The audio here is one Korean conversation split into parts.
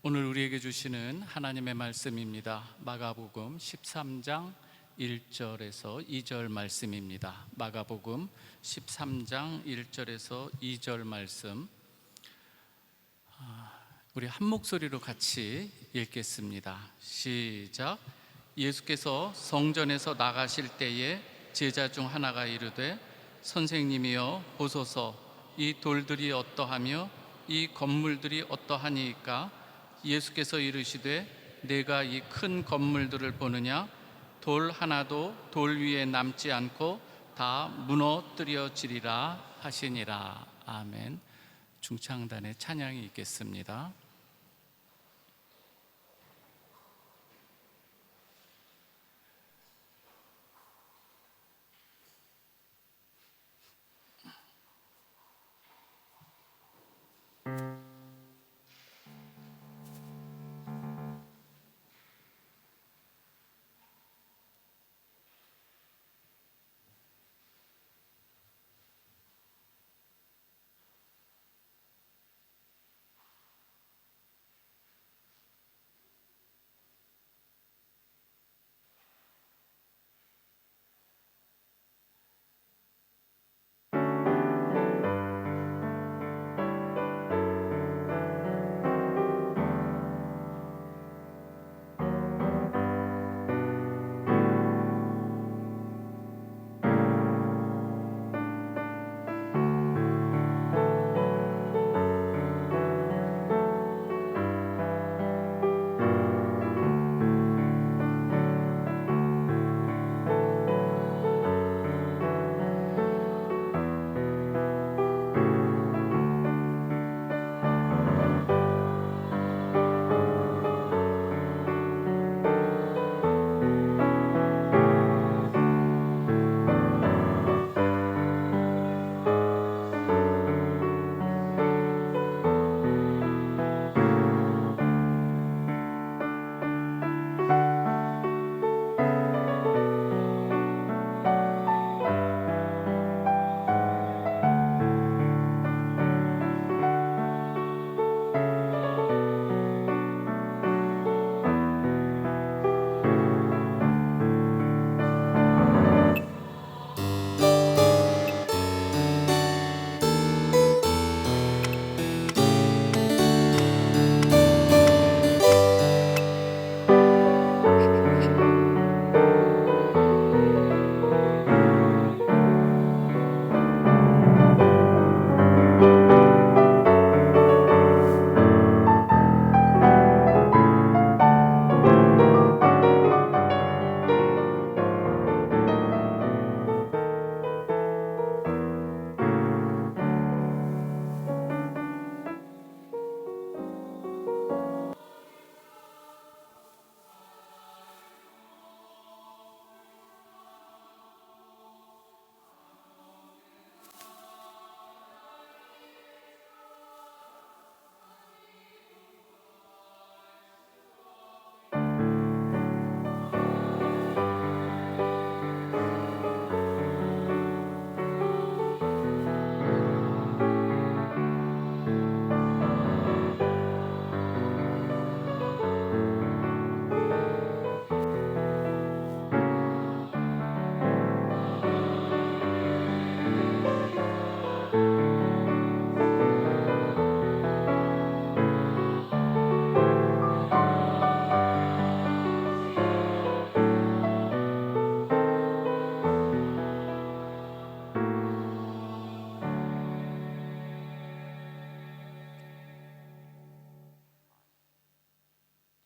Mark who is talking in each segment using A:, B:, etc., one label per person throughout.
A: 오늘 우리에게 주시는 하나님의 말씀입니다. 마가복음 13장 1절에서 2절 말씀입니다. 마가복음 13장 1절에서 2절 말씀, 우리 한 목소리로 같이 읽겠습니다. 시작. 예수께서 성전에서 나가실 때에 제자 중 하나가 이르되, 선생님이여 보소서, 이 돌들이 어떠하며 이 건물들이 어떠하니이까? 예수께서 이르시되, 내가 이 큰 건물들을 보느냐? 돌 하나도 돌 위에 남지 않고 다 무너뜨려지리라 하시니라. 아멘. 중창단의 찬양이 있겠습니다.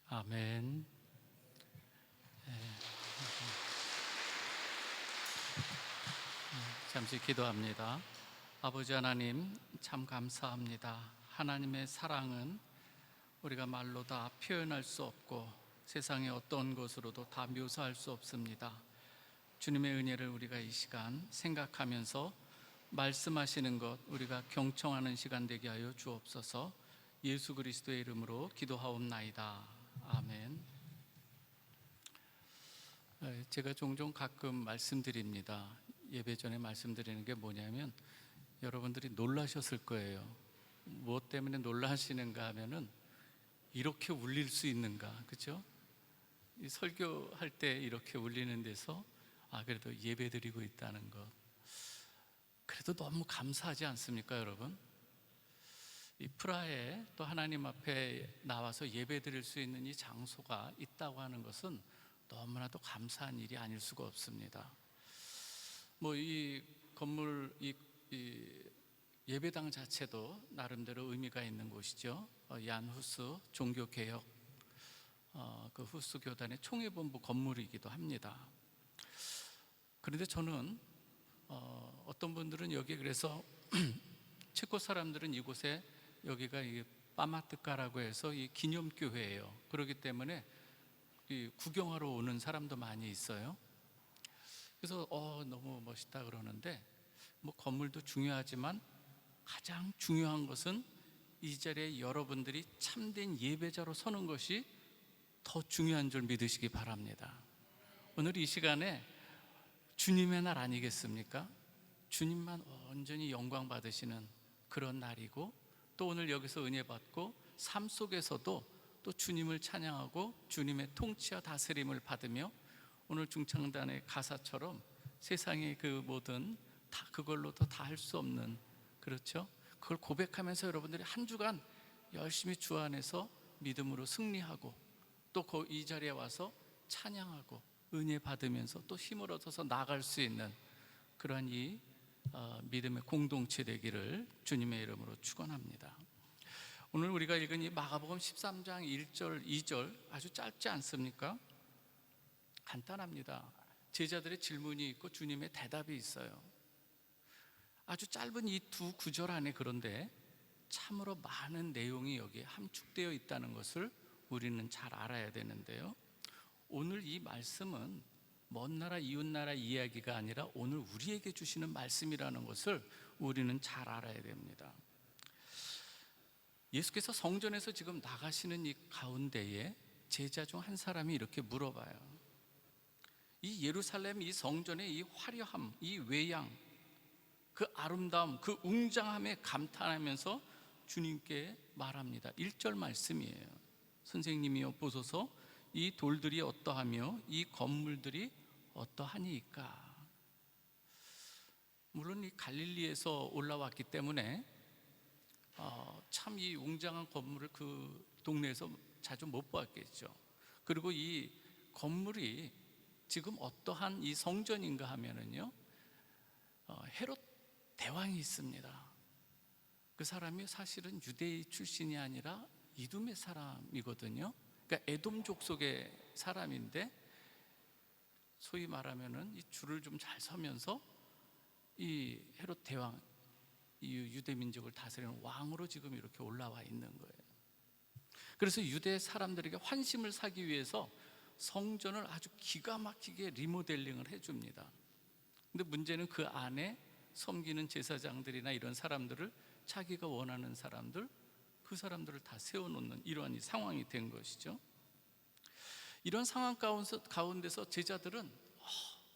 A: 아멘. 잠시 기도합니다. 아버지 하나님, 참 감사합니다. 하나님의 사랑은 우리가 말로 다 표현할 수 없고 세상의 어떤 것으로도 다 묘사할 수 없습니다. 주님의 은혜를 우리가 이 시간 생각하면서 말씀하시는 것 우리가 경청하는 시간 되게 하여 주옵소서. 예수 그리스도의 이름으로 기도하옵나이다. 아멘. 제가 종종 가끔 말씀드립니다. 예배 전에 말씀드리는 게 뭐냐면, 여러분들이 놀라셨을 거예요. 무엇 때문에 놀라시는가 하면은 이렇게 울릴 수 있는가, 그죠? 이 설교할 때 이렇게 울리는 데서 그래도 예배드리고 있다는 것, 그래도 너무 감사하지 않습니까, 여러분? 이 프라하에 또 하나님 앞에 나와서 예배드릴 수 있는 이 장소가 있다고 하는 것은 너무나도 감사한 일이 아닐 수가 없습니다. 뭐 이 건물, 이 예배당 자체도 나름대로 의미가 있는 곳이죠. 얀 후스 종교개혁 그 후스 교단의 총회본부 건물이기도 합니다. 그런데 저는 어떤 분들은 여기, 그래서 체코 사람들은 이곳에, 여기가 이 빠마뜨카라고 해서 이 기념교회예요. 그렇기 때문에 이 구경하러 오는 사람도 많이 있어요. 그래서 너무 멋있다 그러는데, 뭐 건물도 중요하지만 가장 중요한 것은 이 자리에 여러분들이 참된 예배자로 서는 것이 더 중요한 줄 믿으시기 바랍니다. 오늘 이 시간에 주님의 날 아니겠습니까? 주님만 온전히 영광 받으시는 그런 날이고, 또 오늘 여기서 은혜 받고 삶 속에서도 또 주님을 찬양하고 주님의 통치와 다스림을 받으며, 오늘 중창단의 가사처럼 세상의 그 모든 다 그걸로 더 다 할 수 없는, 그렇죠? 그걸 고백하면서 여러분들이 한 주간 열심히 주 안에서 믿음으로 승리하고, 또 이 자리에 와서 찬양하고 은혜 받으면서 또 힘을 얻어서 나아갈 수 있는 그러한 이 믿음의 공동체 되기를 주님의 이름으로 축원합니다. 오늘 우리가 읽은 이 마가복음 13장 1절 2절 아주 짧지 않습니까? 간단합니다. 제자들의 질문이 있고 주님의 대답이 있어요. 아주 짧은 이 두 구절 안에, 그런데 참으로 많은 내용이 여기에 함축되어 있다는 것을 우리는 잘 알아야 되는데요, 오늘 이 말씀은 먼 나라 이웃 나라 이야기가 아니라 오늘 우리에게 주시는 말씀이라는 것을 우리는 잘 알아야 됩니다. 예수께서 성전에서 지금 나가시는 이 가운데에 제자 중 한 사람이 이렇게 물어봐요. 이 예루살렘, 이 성전의 이 화려함, 이 외양, 그 아름다움, 그 웅장함에 감탄하면서 주님께 말합니다. 1절 말씀이에요. 선생님이여 보소서, 이 돌들이 어떠하며 이 건물들이 어떠하니까. 물론 이 갈릴리에서 올라왔기 때문에 참 이 웅장한 건물을 그 동네에서 자주 못 보았겠죠. 그리고 이 건물이 지금 어떠한 이 성전인가 하면은요, 헤롯 대왕이 있습니다. 그 사람이 사실은 유대 출신이 아니라 이둠의 사람이거든요. 그러니까 에돔 족속의 사람인데, 소위 말하면은 이 줄을 좀 잘 서면서 이 헤롯 대왕, 이 유대 민족을 다스리는 왕으로 지금 이렇게 올라와 있는 거예요. 그래서 유대 사람들에게 환심을 사기 위해서 성전을 아주 기가 막히게 리모델링을 해줍니다. 근데 문제는 그 안에 섬기는 제사장들이나 이런 사람들을, 자기가 원하는 사람들, 그 사람들을 다 세워놓는 이러한 상황이 된 것이죠. 이런 상황 가운데서 제자들은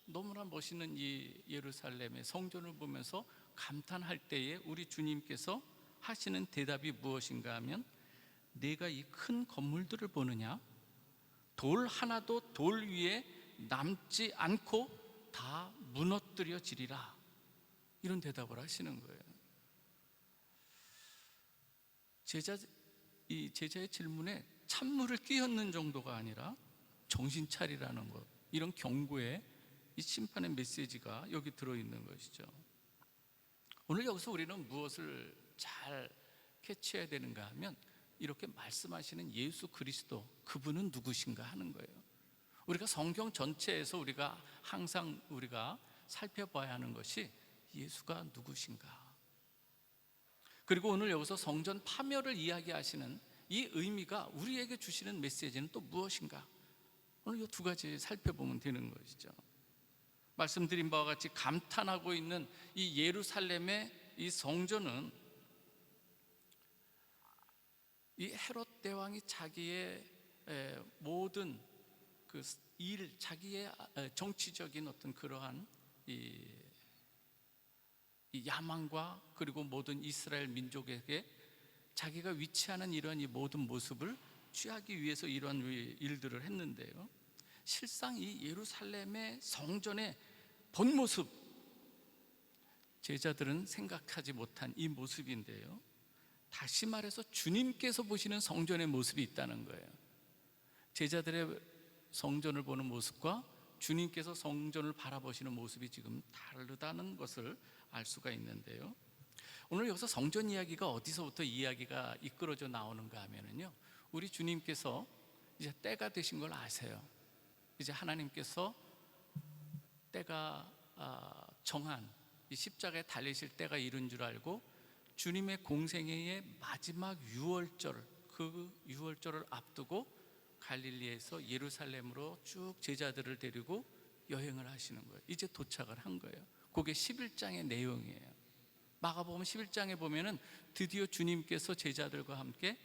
A: 너무나 멋있는 이 예루살렘의 성전을 보면서 감탄할 때에 우리 주님께서 하시는 대답이 무엇인가 하면, 내가 이 큰 건물들을 보느냐? 돌 하나도 돌 위에 남지 않고 다 무너뜨려지리라. 이런 대답을 하시는 거예요. 이 제자의 질문에 찬물을 끼얹는 정도가 아니라 정신 차리라는 것, 이런 경고의 이 심판의 메시지가 여기 들어있는 것이죠. 오늘 여기서 우리는 무엇을 잘 캐치해야 되는가 하면, 이렇게 말씀하시는 예수 그리스도, 그분은 누구신가 하는 거예요. 우리가 성경 전체에서 우리가 항상 우리가 살펴봐야 하는 것이 예수가 누구신가. 그리고 오늘 여기서 성전 파멸을 이야기하시는 이 의미가 우리에게 주시는 메시지는 또 무엇인가. 오늘 이 두 가지 살펴보면 되는 것이죠. 말씀드린 바와 같이 감탄하고 있는 이 예루살렘의 이 성전은, 이 헤롯 대왕이 자기의 모든 그 일, 자기의 정치적인 어떤 그러한 이 야망과, 그리고 모든 이스라엘 민족에게 자기가 위치하는 이런 이 모든 모습을 취하기 위해서 이러한 일들을 했는데요, 실상 이 예루살렘의 성전의 본 모습, 제자들은 생각하지 못한 이 모습인데요, 다시 말해서 주님께서 보시는 성전의 모습이 있다는 거예요. 제자들의 성전을 보는 모습과 주님께서 성전을 바라보시는 모습이 지금 다르다는 것을 알 수가 있는데요, 오늘 여기서 성전 이야기가 어디서부터 이야기가 이끌어져 나오는가 하면요, 우리 주님께서 이제 때가 되신 걸 아세요. 이제 하나님께서 때가 정한 이 십자가에 달리실 때가 이른 줄 알고 주님의 공생애의 마지막 유월절, 그 유월절을 앞두고 갈릴리에서 예루살렘으로 쭉 제자들을 데리고 여행을 하시는 거예요. 이제 도착을 한 거예요. 그게 11장의 내용이에요. 마가복음 11장에 보면은 드디어 주님께서 제자들과 함께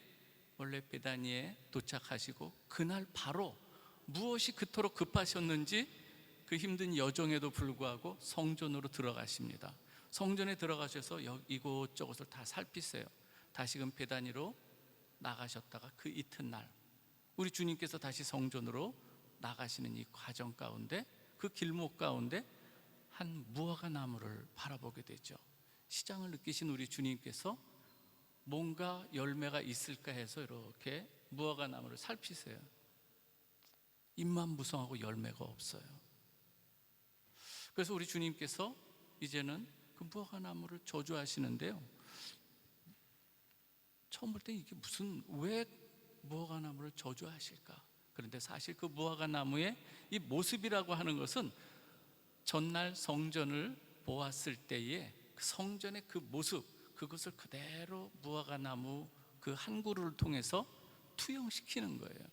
A: 원래 베다니에 도착하시고 그날 바로 무엇이 그토록 급하셨는지 그 힘든 여정에도 불구하고 성전으로 들어가십니다. 성전에 들어가셔서 이곳저곳을 다 살피세요. 다시금 베다니로 나가셨다가 그 이튿날 우리 주님께서 다시 성전으로 나가시는 이 과정 가운데, 그 길목 가운데 한 무화과 나무를 바라보게 되죠. 시장을 느끼신 우리 주님께서 뭔가 열매가 있을까 해서 이렇게 무화과 나무를 살피세요. 잎만 무성하고 열매가 없어요. 그래서 우리 주님께서 이제는 그 무화과 나무를 저주하시는데요, 처음 볼 때 이게 왜 무화과 나무를 저주하실까? 그런데 사실 그 무화과 나무의 이 모습이라고 하는 것은 전날 성전을 보았을 때의 그 성전의 그 모습, 그것을 그대로 무화과 나무 그 한 그루를 통해서 투영시키는 거예요.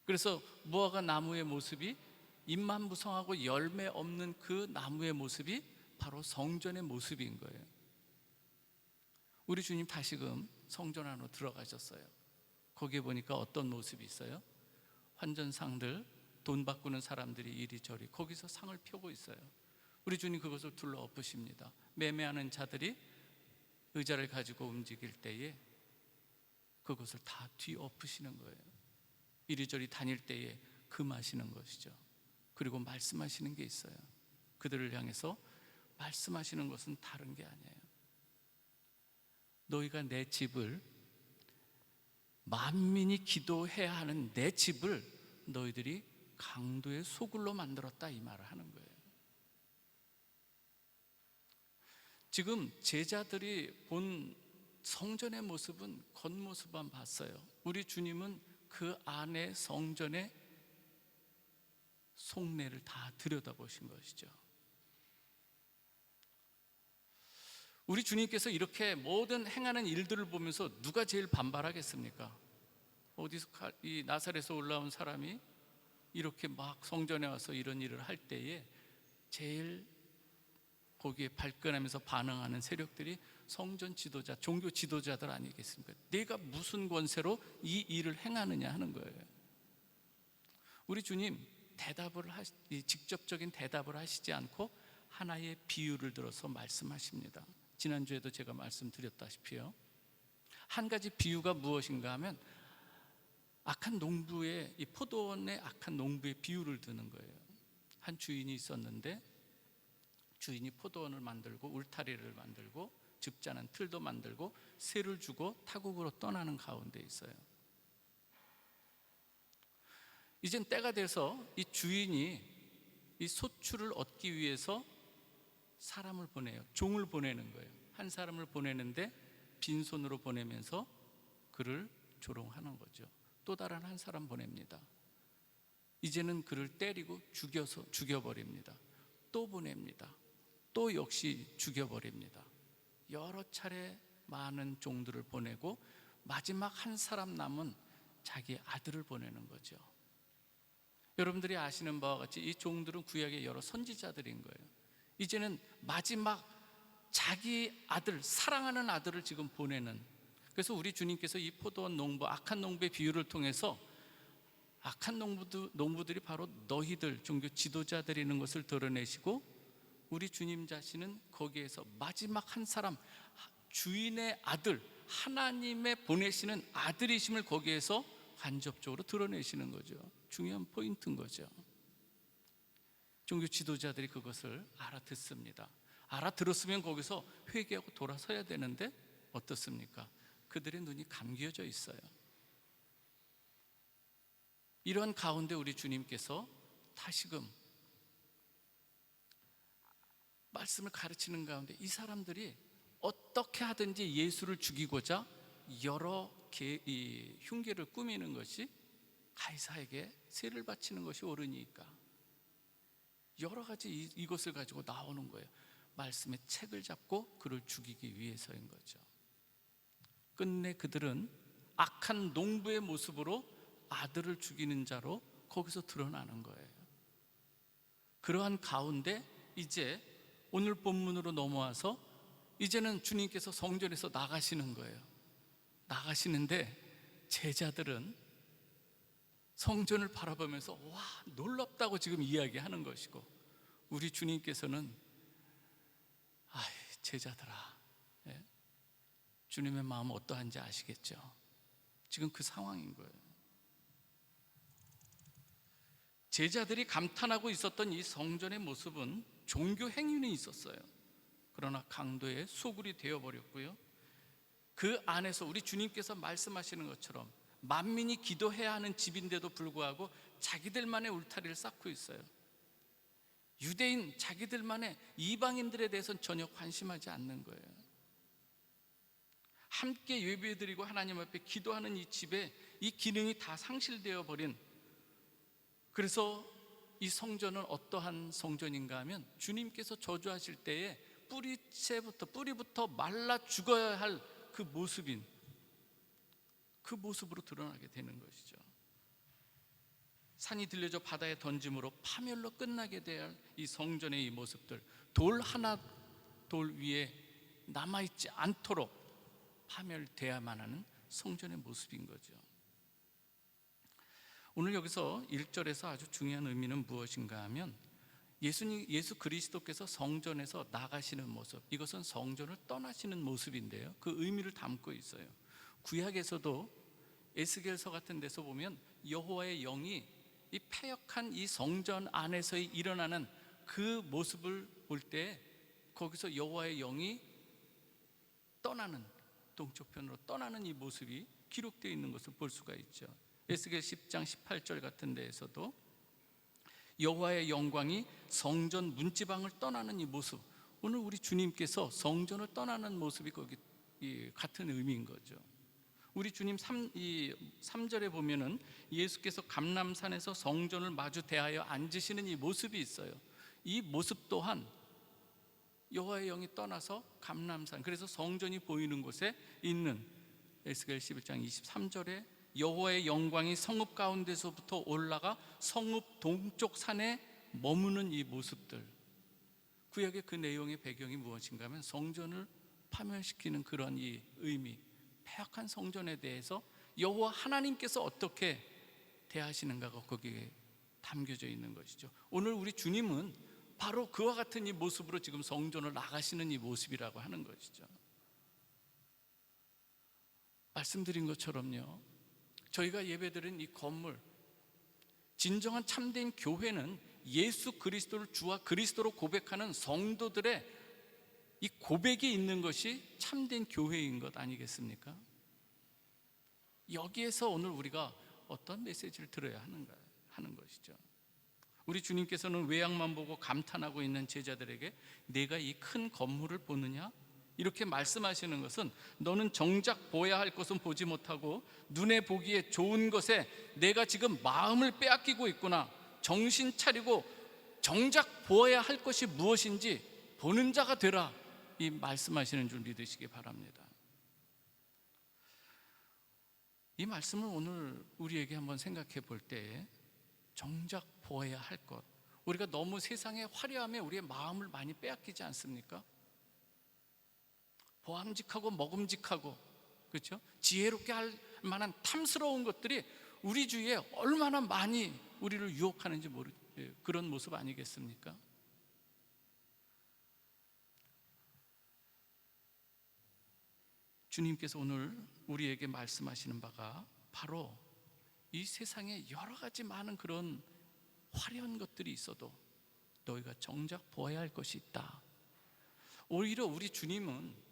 A: 그래서 무화과 나무의 모습이 잎만 무성하고 열매 없는 그 나무의 모습이 바로 성전의 모습인 거예요. 우리 주님 다시금 성전 안으로 들어가셨어요. 거기에 보니까 어떤 모습이 있어요? 환전상들, 돈 바꾸는 사람들이 이리저리 거기서 상을 펴고 있어요. 우리 주님 그것을 둘러 엎으십니다. 매매하는 자들이 의자를 가지고 움직일 때에 그것을 다 뒤엎으시는 거예요. 이리저리 다닐 때에 금하시는 것이죠. 그리고 말씀하시는 게 있어요. 그들을 향해서 말씀하시는 것은 다른 게 아니에요. 너희가 내 집을, 만민이 기도해야 하는 내 집을 너희들이 강도의 소굴로 만들었다, 이 말을 하는 거예요. 지금 제자들이 본 성전의 모습은 겉모습만 봤어요. 우리 주님은 그 안에 성전의 속내를 다 들여다보신 것이죠. 우리 주님께서 이렇게 모든 행하는 일들을 보면서 누가 제일 반발하겠습니까? 어디서 이 나사렛에서 올라온 사람이 이렇게 막 성전에 와서 이런 일을 할 때에 제일 거기에 발끈하면서 반응하는 세력들이 성전 지도자, 종교 지도자들 아니겠습니까? 내가 무슨 권세로 이 일을 행하느냐 하는 거예요. 우리 주님 직접적인 대답을 하시지 않고 하나의 비유를 들어서 말씀하십니다. 지난주에도 제가 말씀드렸다시피요, 한 가지 비유가 무엇인가 하면 악한 농부의, 이 포도원의 악한 농부의 비유를 드는 거예요. 한 주인이 있었는데 주인이 포도원을 만들고 울타리를 만들고 즙자는 틀도 만들고 새를 주고 타국으로 떠나는 가운데 있어요. 이젠 때가 돼서 이 주인이 이 소출을 얻기 위해서 사람을 보내요. 종을 보내는 거예요. 한 사람을 보내는데 빈손으로 보내면서 그를 조롱하는 거죠. 또 다른 한 사람 보냅니다. 이제는 그를 때리고 죽여버립니다. 또 보냅니다. 또 역시 죽여버립니다. 여러 차례 많은 종들을 보내고 마지막 한 사람 남은 자기 아들을 보내는 거죠. 여러분들이 아시는 바와 같이 이 종들은 구약의 여러 선지자들인 거예요. 이제는 마지막 자기 아들, 사랑하는 아들을 지금 보내는, 그래서 우리 주님께서 이 포도원 농부, 악한 농부의 비유를 통해서 악한 농부들이 바로 너희들 종교 지도자들이라는 것을 드러내시고, 우리 주님 자신은 거기에서 마지막 한 사람, 주인의 아들, 하나님의 보내시는 아들이심을 거기에서 간접적으로 드러내시는 거죠. 중요한 포인트인 거죠. 종교 지도자들이 그것을 알아듣습니다. 알아들었으면 거기서 회개하고 돌아서야 되는데 어떻습니까? 그들의 눈이 감겨져 있어요. 이러한 가운데 우리 주님께서 다시금 말씀을 가르치는 가운데 이 사람들이 어떻게 하든지 예수를 죽이고자 여러 흉계를 꾸미는 것이 가이사에게 세를 바치는 것이 옳으니까 여러 가지 이것을 가지고 나오는 거예요. 말씀의 책을 잡고 그를 죽이기 위해서인 거죠. 끝내 그들은 악한 농부의 모습으로 아들을 죽이는 자로 거기서 드러나는 거예요. 그러한 가운데 이제 오늘 본문으로 넘어와서 이제는 주님께서 성전에서 나가시는 거예요. 나가시는데 제자들은 성전을 바라보면서 와, 놀랍다고 지금 이야기하는 것이고, 우리 주님께서는 제자들아, 주님의 마음 어떠한지 아시겠죠? 지금 그 상황인 거예요. 제자들이 감탄하고 있었던 이 성전의 모습은 종교 행위는 있었어요. 그러나 강도의 소굴이 되어버렸고요, 그 안에서 우리 주님께서 말씀하시는 것처럼 만민이 기도해야 하는 집인데도 불구하고 자기들만의 울타리를 쌓고 있어요. 유대인 자기들만의, 이방인들에 대해서는 전혀 관심하지 않는 거예요. 함께 예배드리고 하나님 앞에 기도하는 이 집에 이 기능이 다 상실되어 버린, 그래서 이 성전은 어떠한 성전인가 하면 주님께서 저주하실 때에 뿌리부터 말라 죽어야 할 그 모습인, 그 모습으로 드러나게 되는 것이죠. 산이 들려져 바다에 던짐으로 파멸로 끝나게 될 이 성전의 이 모습들, 돌 하나 돌 위에 남아있지 않도록 파멸돼야만 하는 성전의 모습인 거죠. 오늘 여기서 1절에서 아주 중요한 의미는 무엇인가 하면 예수 그리스도께서 성전에서 나가시는 모습, 이것은 성전을 떠나시는 모습인데요, 그 의미를 담고 있어요. 구약에서도 에스겔서 같은 데서 보면 여호와의 영이 이 패역한 이 성전 안에서 일어나는 그 모습을 볼 때 거기서 여호와의 영이 떠나는, 동쪽편으로 떠나는 이 모습이 기록되어 있는 것을 볼 수가 있죠. 에스겔 10장 18절 같은 데에서도 여호와의 영광이 성전 문지방을 떠나는 이 모습, 오늘 우리 주님께서 성전을 떠나는 모습이 거기 같은 의미인 거죠. 우리 주님 3절에 보면은 예수께서 감람산에서 성전을 마주 대하여 앉으시는 이 모습이 있어요. 이 모습 또한 여호와의 영이 떠나서 감람산, 그래서 성전이 보이는 곳에 있는 에스겔 11장 23절에 여호와의 영광이 성읍 가운데서부터 올라가 성읍 동쪽 산에 머무는 이 모습들, 구약의 그 내용의 배경이 무엇인가 하면 성전을 파멸시키는 그런 이 의미, 패역한 성전에 대해서 여호와 하나님께서 어떻게 대하시는가가 거기에 담겨져 있는 것이죠. 오늘 우리 주님은 바로 그와 같은 이 모습으로 지금 성전을 나가시는 이 모습이라고 하는 것이죠. 말씀드린 것처럼요, 저희가 예배드린 이 건물, 진정한 참된 교회는 예수 그리스도를 주와 그리스도로 고백하는 성도들의 이 고백이 있는 것이 참된 교회인 것 아니겠습니까? 여기에서 오늘 우리가 어떤 메시지를 들어야 하는 것이죠. 우리 주님께서는 외양만 보고 감탄하고 있는 제자들에게 내가 이 큰 건물을 보느냐? 이렇게 말씀하시는 것은 너는 정작 보아야 할 것은 보지 못하고 눈에 보기에 좋은 것에 내가 지금 마음을 빼앗기고 있구나. 정신 차리고 정작 보아야 할 것이 무엇인지 보는 자가 되라, 이 말씀하시는 줄 믿으시기 바랍니다. 이 말씀을 오늘 우리에게 한번 생각해 볼 때 정작 보아야 할 것, 우리가 너무 세상의 화려함에 우리의 마음을 많이 빼앗기지 않습니까? 보암직하고 먹음직하고, 그렇죠? 지혜롭게 할 만한 탐스러운 것들이 우리 주위에 얼마나 많이 우리를 유혹하는지 그런 모습 아니겠습니까? 주님께서 오늘 우리에게 말씀하시는 바가 바로 이 세상에 여러 가지 많은 그런 화려한 것들이 있어도 너희가 정작 보아야 할 것이 있다. 오히려 우리 주님은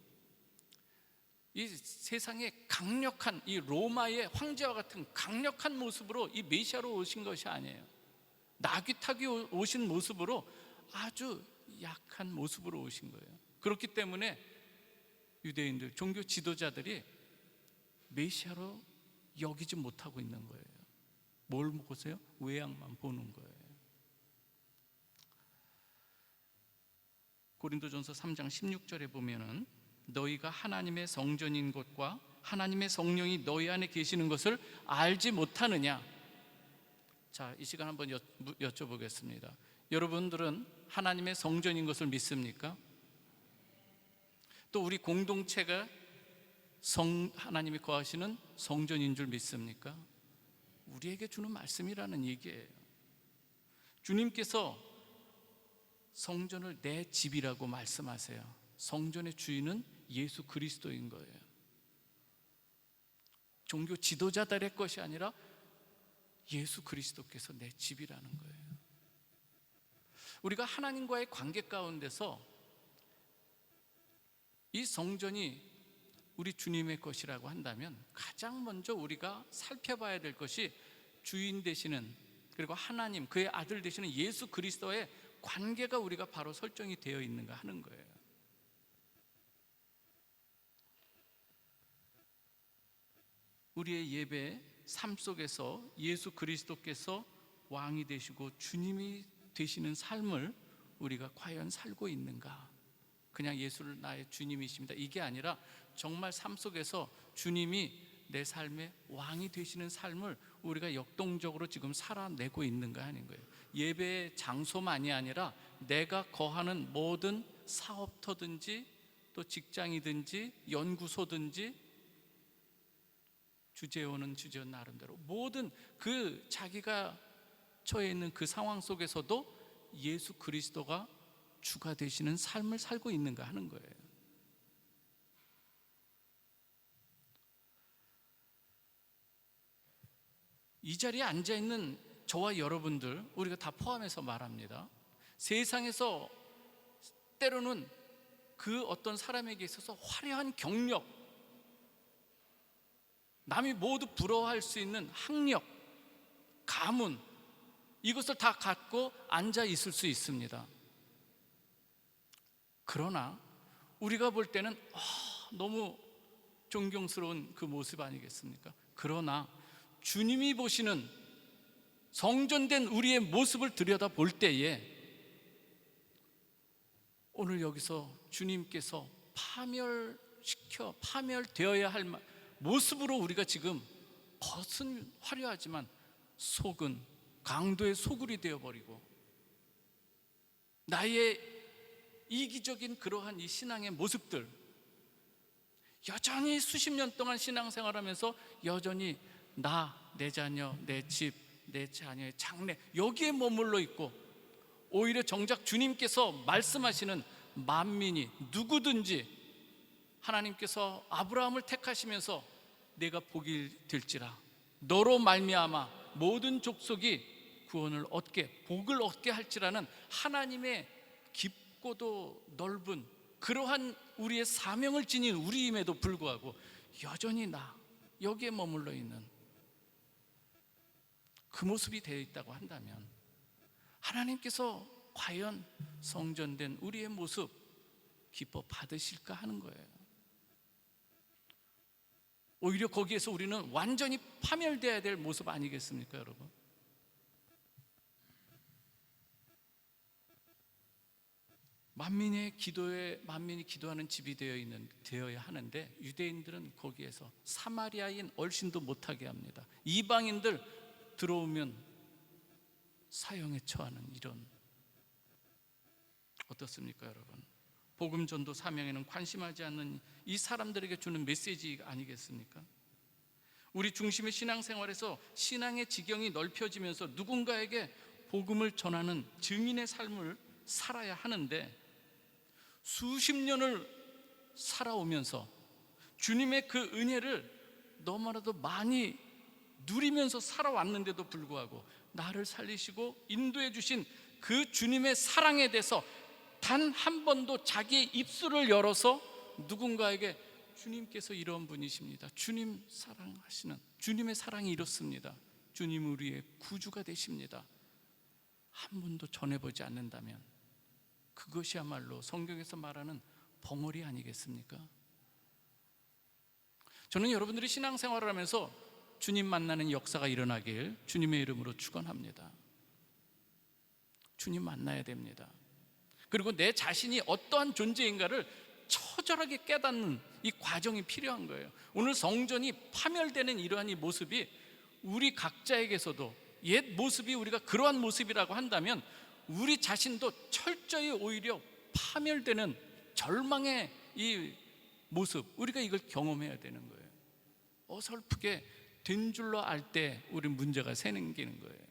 A: 이 세상에 강력한 이 로마의 황제와 같은 강력한 모습으로 이 메시아로 오신 것이 아니에요. 나귀 타기 오신 모습으로 아주 약한 모습으로 오신 거예요. 그렇기 때문에 유대인들, 종교 지도자들이 메시아로 여기지 못하고 있는 거예요. 뭘 보세요? 외양만 보는 거예요. 고린도전서 3장 16절에 보면은 너희가 하나님의 성전인 것과 하나님의 성령이 너희 안에 계시는 것을 알지 못하느냐. 자, 이 시간 한번 여쭤보겠습니다. 여러분들은 하나님의 성전인 것을 믿습니까? 또 우리 공동체가 하나님이 거하시는 성전인 줄 믿습니까? 우리에게 주는 말씀이라는 얘기예요. 주님께서 성전을 내 집이라고 말씀하세요. 성전의 주인은 예수 그리스도인 거예요. 종교 지도자들의 것이 아니라 예수 그리스도께서 내 집이라는 거예요. 우리가 하나님과의 관계 가운데서 이 성전이 우리 주님의 것이라고 한다면 가장 먼저 우리가 살펴봐야 될 것이 주인 되시는, 그리고 하나님, 그의 아들 되시는 예수 그리스도의 관계가 우리가 바로 설정이 되어 있는가 하는 거예요. 우리의 예배 삶 속에서 예수 그리스도께서 왕이 되시고 주님이 되시는 삶을 우리가 과연 살고 있는가? 그냥 예수를 나의 주님이십니다, 이게 아니라 정말 삶 속에서 주님이 내 삶의 왕이 되시는 삶을 우리가 역동적으로 지금 살아내고 있는가 하는 거예요. 예배의 장소만이 아니라 내가 거하는 모든 사업터든지 또 직장이든지 연구소든지 주재원은 주재원 나름대로 모든 그 자기가 처해 있는 그 상황 속에서도 예수 그리스도가 주가 되시는 삶을 살고 있는가 하는 거예요. 이 자리에 앉아있는 저와 여러분들, 우리가 다 포함해서 말합니다. 세상에서 때로는 그 어떤 사람에게 있어서 화려한 경력, 남이 모두 부러워할 수 있는 학력, 가문, 이것을 다 갖고 앉아 있을 수 있습니다. 그러나 우리가 볼 때는 너무 존경스러운 그 모습 아니겠습니까? 그러나 주님이 보시는 성전된 우리의 모습을 들여다 볼 때에 오늘 여기서 주님께서 파멸되어야 할 모습으로 우리가 지금 겉은 화려하지만 속은 강도의 소굴이 되어버리고 나의 이기적인 그러한 이 신앙의 모습들, 여전히 수십 년 동안 신앙생활하면서 여전히 나, 내 자녀, 내 집, 내 자녀의 장래, 여기에 머물러 있고 오히려 정작 주님께서 말씀하시는 만민이 누구든지 하나님께서 아브라함을 택하시면서 내가 복이 될지라 너로 말미암아 모든 족속이 구원을 얻게, 복을 얻게 할지라는 하나님의 깊고도 넓은 그러한 우리의 사명을 지닌 우리임에도 불구하고 여전히 나, 여기에 머물러 있는 그 모습이 되어 있다고 한다면 하나님께서 과연 성전된 우리의 모습 기뻐 받으실까 하는 거예요. 오히려 거기에서 우리는 완전히 파멸되어야 될 모습 아니겠습니까, 여러분? 만민이 기도하는 집이 되어야 하는데 유대인들은 거기에서 사마리아인 얼씬도 못하게 합니다. 이방인들 들어오면 사형에 처하는 이런, 어떻습니까, 여러분? 복음 전도 사명에는 관심하지 않는 이 사람들에게 주는 메시지 아니겠습니까? 우리 중심의 신앙생활에서 신앙의 지경이 넓혀지면서 누군가에게 복음을 전하는 증인의 삶을 살아야 하는데 수십 년을 살아오면서 주님의 그 은혜를 너무나도 많이 누리면서 살아왔는데도 불구하고 나를 살리시고 인도해 주신 그 주님의 사랑에 대해서 단 한 번도 자기의 입술을 열어서 누군가에게 주님께서 이런 분이십니다, 주님 사랑하시는, 주님의 사랑이 이렇습니다, 주님 우리의 구주가 되십니다, 한 번도 전해보지 않는다면 그것이야말로 성경에서 말하는 벙어리 아니겠습니까? 저는 여러분들이 신앙생활을 하면서 주님 만나는 역사가 일어나길 주님의 이름으로 축원합니다. 주님 만나야 됩니다. 그리고 내 자신이 어떠한 존재인가를 처절하게 깨닫는 이 과정이 필요한 거예요. 오늘 성전이 파멸되는 이러한 이 모습이 우리 각자에게서도 옛 모습이 우리가 그러한 모습이라고 한다면 우리 자신도 철저히 오히려 파멸되는 절망의 이 모습, 우리가 이걸 경험해야 되는 거예요. 어설프게 된 줄로 알 때 우리 문제가 생기는 거예요.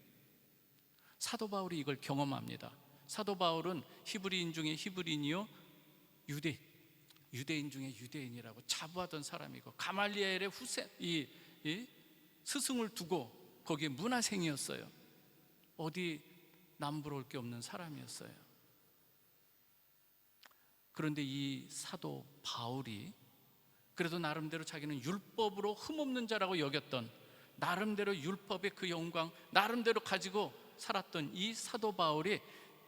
A: 사도 바울이 이걸 경험합니다. 사도 바울은 히브리인 중에 히브리인이요 유대인 중에 유대인이라고 자부하던 사람이고 가말리엘의 이 스승을 두고 거기에 문화생이었어요. 어디 남부러울 게 없는 사람이었어요. 그런데 이 사도 바울이 그래도 나름대로 자기는 율법으로 흠없는 자라고 여겼던, 나름대로 율법의 그 영광 나름대로 가지고 살았던 이 사도 바울이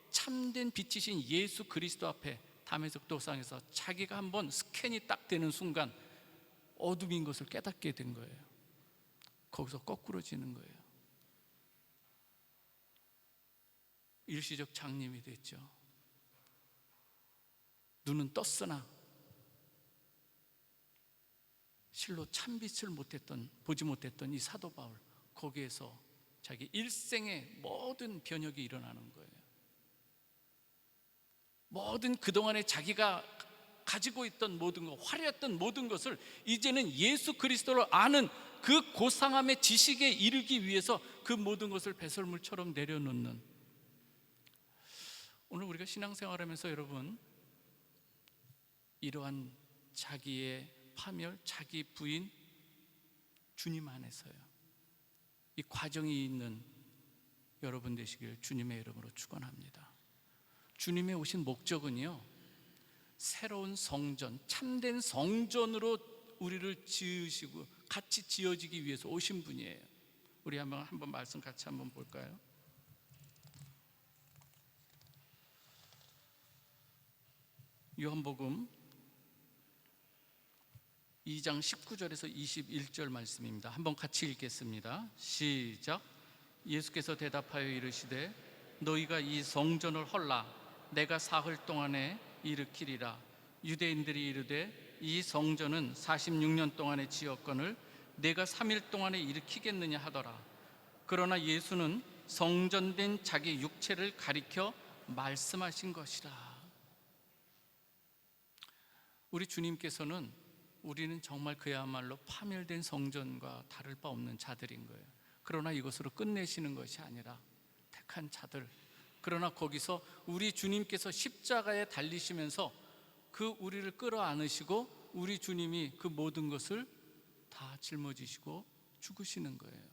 A: 참된 빛이신 예수 그리스도 앞에 다메섹 도상에서 자기가 한번 스캔이 딱 되는 순간 어둠인 것을 깨닫게 된 거예요. 거기서 거꾸로지는 거예요. 일시적 장님이 됐죠. 눈은 떴으나 실로 참빛을 보지 못했던 이 사도 바울, 거기에서 자기 일생의 모든 변혁이 일어나는 거예요. 모든 그동안에 자기가 가지고 있던 모든 것, 화려했던 모든 것을 이제는 예수 그리스도를 아는 그 고상함의 지식에 이르기 위해서 그 모든 것을 배설물처럼 내려놓는, 오늘 우리가 신앙생활하면서 여러분 이러한 자기의 파멸, 자기 부인, 주님 안에서요, 이 과정이 있는 여러분 되시길 주님의 이름으로 축원합니다. 주님의 오신 목적은요, 새로운 성전, 참된 성전으로 우리를 지으시고 같이 지어지기 위해서 오신 분이에요. 우리 한번 말씀 같이 한번 볼까요? 요한복음 2장 19절에서 21절 말씀입니다. 한번 같이 읽겠습니다. 시작. 예수께서 대답하여 이르시되 너희가 이 성전을 헐라 내가 사흘 동안에 일으키리라. 유대인들이 이르되 이 성전은 46년 동안에 지었거늘 내가 3일 동안에 일으키겠느냐 하더라. 그러나 예수는 성전된 자기 육체를 가리켜 말씀하신 것이라. 우리 주님께서는 우리는 정말 그야말로 파멸된 성전과 다를 바 없는 자들인 거예요. 그러나 이것으로 끝내시는 것이 아니라 택한 자들, 그러나 거기서 우리 주님께서 십자가에 달리시면서 그 우리를 끌어안으시고 우리 주님이 그 모든 것을 다 짊어지시고 죽으시는 거예요.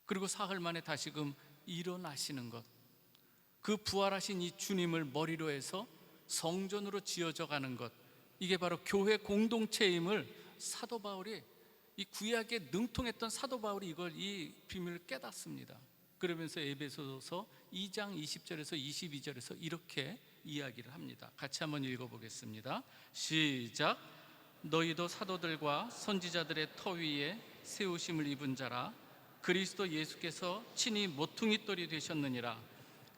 A: 그리고 사흘 만에 다시금 일어나시는 것, 그 부활하신 이 주님을 머리로 해서 성전으로 지어져 가는 것, 이게 바로 교회 공동체임을 사도 바울이, 이 구약에 능통했던 사도 바울이 이 비밀을 깨닫습니다. 그러면서 에베소서 2장 20절에서 22절에서 이렇게 이야기를 합니다. 같이 한번 읽어보겠습니다. 시작. 너희도 사도들과 선지자들의 터 위에 세우심을 입은 자라. 그리스도 예수께서 친히 모퉁이돌이 되셨느니라.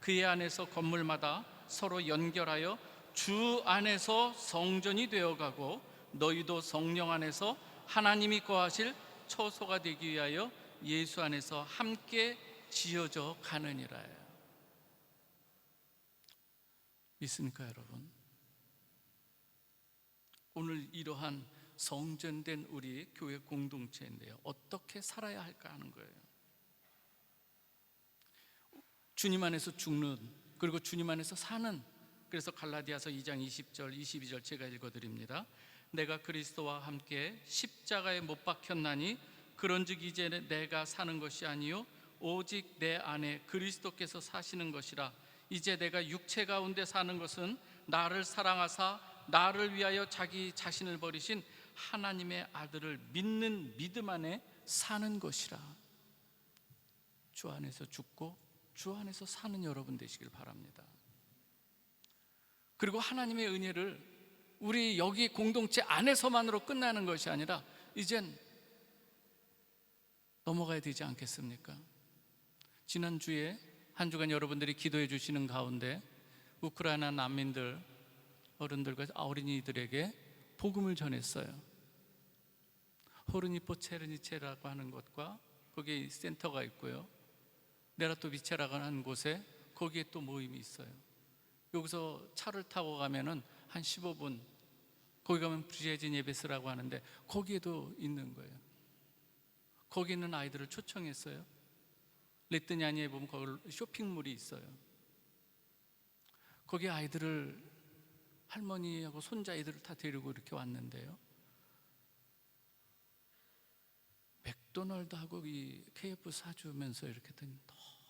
A: 그의 안에서 건물마다 서로 연결하여 주 안에서 성전이 되어가고 너희도 성령 안에서 하나님이 거하실 처소가 되기 위하여 예수 안에서 함께 지어져 가느니라요. 믿습니까 여러분? 오늘 이러한 성전된 우리 교회 공동체인데요, 어떻게 살아야 할까 하는 거예요. 주님 안에서 죽는, 그리고 주님 안에서 사는. 그래서 갈라디아서 2장 20절 22절 제가 읽어드립니다. 내가 그리스도와 함께 십자가에 못 박혔나니 그런즉 이제 내가 사는 것이 아니요 오직 내 안에 그리스도께서 사시는 것이라. 이제 내가 육체 가운데 사는 것은 나를 사랑하사 나를 위하여 자기 자신을 버리신 하나님의 아들을 믿는 믿음 안에 사는 것이라. 주 안에서 죽고 주 안에서 사는 여러분 되시길 바랍니다. 그리고 하나님의 은혜를 우리 여기 공동체 안에서만으로 끝나는 것이 아니라 이젠 넘어가야 되지 않겠습니까? 지난주에 한 주간 여러분들이 기도해 주시는 가운데 우크라이나 난민들 어른들과 어린이들에게 복음을 전했어요. 호르니포 체르니체라고 하는 곳과 거기에 센터가 있고요, 네라토비체라고 하는 곳에 거기에 또 모임이 있어요. 여기서 차를 타고 가면은 한 15분, 거기 가면 브리제진 예베스라고 하는데 거기에도 있는 거예요. 거기 있는 아이들을 초청했어요. 레뜨냐니에 보면 거기 쇼핑몰이 있어요. 거기 아이들을, 할머니하고 손자아이들을 다 데리고 이렇게 왔는데요, 맥도날드하고 이 KF 사주면서 이렇게 했더니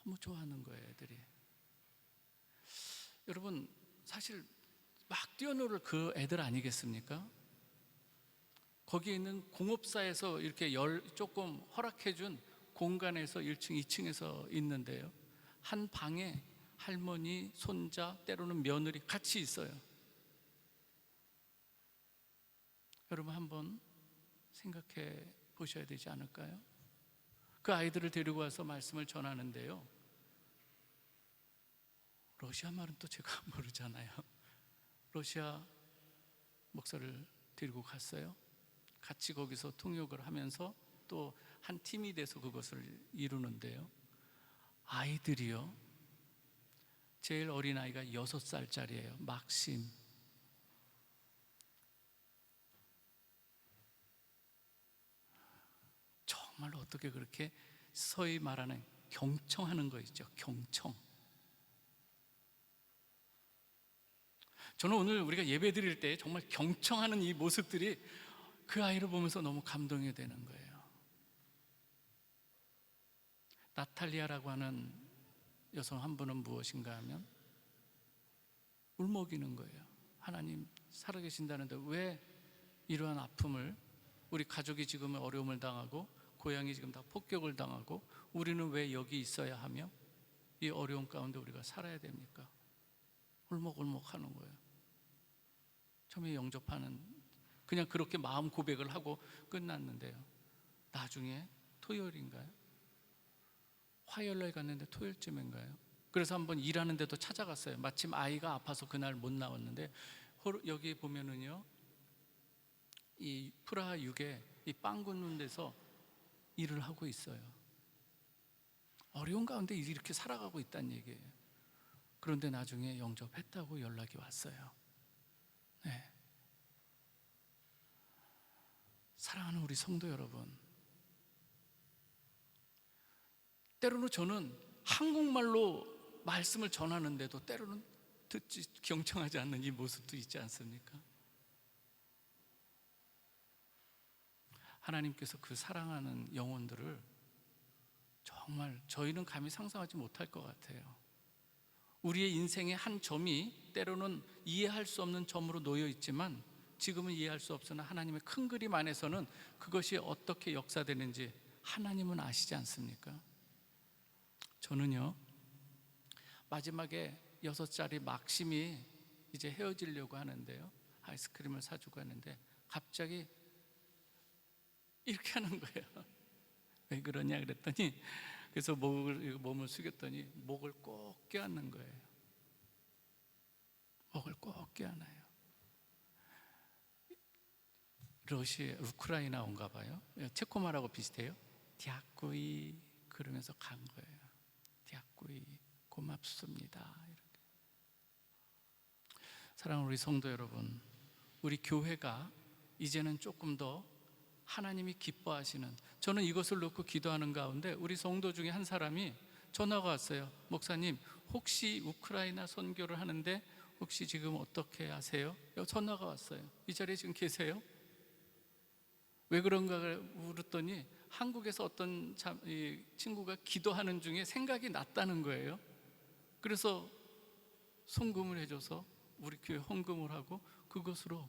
A: 너무 좋아하는 거예요, 애들이. 여러분, 사실 막 뛰어놀을 그 애들 아니겠습니까? 거기에 있는 공업사에서 이렇게 조금 허락해준 공간에서 1층, 2층에서 있는데요, 한 방에 할머니, 손자, 때로는 며느리 같이 있어요. 여러분 한번 생각해 보셔야 되지 않을까요? 그 아이들을 데리고 와서 말씀을 전하는데요, 러시아 말은 또 제가 모르잖아요. 러시아 목사를 데리고 갔어요. 같이 거기서 통역을 하면서 또 한 팀이 돼서 그것을 이루는데요, 아이들이요, 제일 어린 아이가 6살짜리예요. 막심. 정말로 어떻게 그렇게 서히 말하는 경청하는 거 있죠, 경청. 저는 오늘 우리가 예배 드릴 때 정말 경청하는 이 모습들이 그 아이를 보면서 너무 감동이 되는 거예요. 나탈리아라고 하는 여성 한 분은 무엇인가 하면 울먹이는 거예요. 하나님 살아계신다는데 왜 이러한 아픔을, 우리 가족이 지금 어려움을 당하고 고향이 지금 다 폭격을 당하고 우리는 왜 여기 있어야 하며 이 어려움 가운데 우리가 살아야 됩니까? 울먹울먹 하는 거예요. 처음에 영접하는, 그냥 그렇게 마음 고백을 하고 끝났는데요, 나중에 토요일인가요? 화요일날 갔는데 토요일쯤인가요? 그래서 한번 일하는데도 찾아갔어요. 마침 아이가 아파서 그날 못 나왔는데, 여기 보면은요, 이 프라하 육에 이 빵 굽는 데서 일을 하고 있어요. 어려운 가운데 이렇게 살아가고 있다는 얘기예요. 그런데 나중에 영접했다고 연락이 왔어요. 네. 사랑하는 우리 성도 여러분, 때로는 저는 한국말로 말씀을 전하는데도 때로는 듣지, 경청하지 않는 이 모습도 있지 않습니까? 하나님께서 그 사랑하는 영혼들을 정말 저희는 감히 상상하지 못할 것 같아요. 우리의 인생의 한 점이 때로는 이해할 수 없는 점으로 놓여 있지만 지금은 이해할 수 없으나 하나님의 큰 그림 안에서는 그것이 어떻게 역사되는지 하나님은 아시지 않습니까? 저는요, 마지막에 6살짜리 막심이 이제 헤어지려고 하는데요, 아이스크림을 사주고 하는데 갑자기 이렇게 하는 거예요. 왜 그러냐 그랬더니, 그래서 몸을 숙였더니 목을 꼭 껴안는 거예요. 목을 꼭 껴안아요. 우크라이나온가 봐요. 체코말하고 비슷해요. 디아꾸이 그러면서 간 거예요. 디아꾸이 고맙습니다. 이렇게. 사랑하는 우리 성도 여러분, 우리 교회가 이제는 조금 더 하나님이 기뻐하시는, 저는 이것을 놓고 기도하는 가운데 우리 성도 중에 한 사람이 전화가 왔어요. 목사님, 혹시 우크라이나 선교를 하는데 혹시 지금 어떻게 하세요? 전화가 왔어요. 이 자리에 지금 계세요? 왜 그런가 물었더니 한국에서 어떤 이 친구가 기도하는 중에 생각이 났다는 거예요. 그래서 송금을 해줘서 우리 교회 헌금을 하고 그것으로.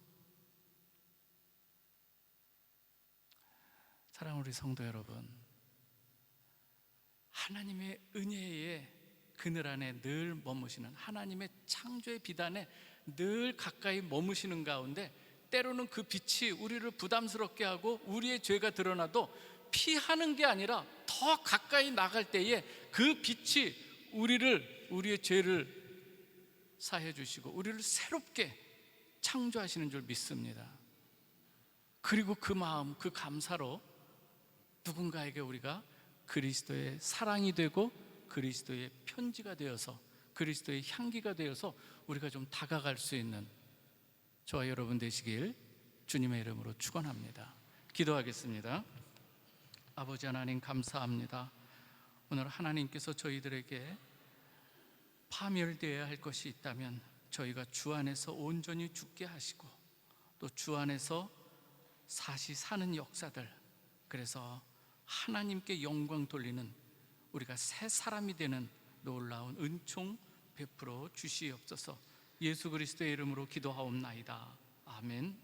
A: 사랑하는 우리 성도 여러분, 하나님의 은혜의 그늘 안에 늘 머무시는, 하나님의 창조의 비단에 늘 가까이 머무시는 가운데 때로는 그 빛이 우리를 부담스럽게 하고 우리의 죄가 드러나도 피하는 게 아니라 더 가까이 나갈 때에 그 빛이 우리의 죄를 사해 주시고 우리를 새롭게 창조하시는 줄 믿습니다. 그리고 그 마음, 그 감사로 누군가에게 우리가 그리스도의 사랑이 되고 그리스도의 편지가 되어서 그리스도의 향기가 되어서 우리가 좀 다가갈 수 있는 저와 여러분 되시길 주님의 이름으로 축원합니다. 기도하겠습니다. 아버지 하나님, 감사합니다. 오늘 하나님께서 저희들에게 파멸되어야 할 것이 있다면 저희가 주 안에서 온전히 죽게 하시고 또 주 안에서 사시 사는 역사들, 그래서 하나님께 영광 돌리는 우리가 새 사람이 되는 놀라운 은총 베풀어 주시옵소서. 예수 그리스도의 이름으로 기도하옵나이다. 아멘.